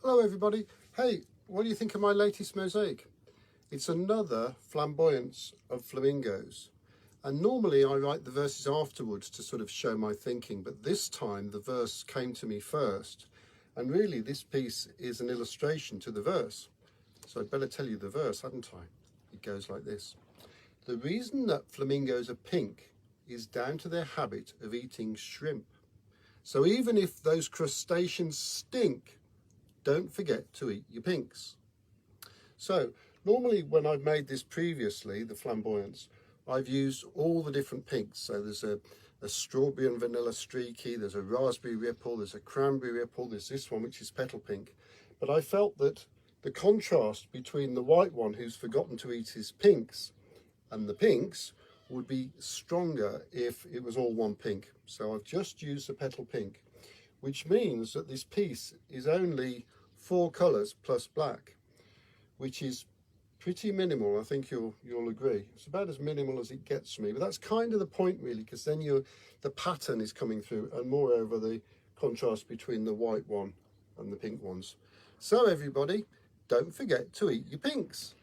Hello everybody. Hey, what do you think of my latest mosaic? It's another flamboyance of flamingos. And normally I write the verses afterwards to sort of show my thinking, but this time the verse came to me first. And really this piece is an illustration to the verse. So I'd better tell you the verse, hadn't I? It goes like this. The reason that flamingos are pink is down to their habit of eating shrimp. So even if those crustaceans stink, don't forget to eat your pinks. So normally when I've made this previously, the flamboyance, I've used all the different pinks. So there's a strawberry and vanilla streaky, there's a raspberry ripple, there's a cranberry ripple, there's this one which is petal pink. But I felt that the contrast between the white one who's forgotten to eat his pinks and the pinks would be stronger if it was all one pink. So I've just used the petal pink, which means that this piece is only 4 colours plus black, which is pretty minimal. I think you'll agree. It's about as minimal as it gets for me, but that's kind of the point really, because then the pattern is coming through, and moreover the contrast between the white one and the pink ones. So everybody, don't forget to eat your pinks.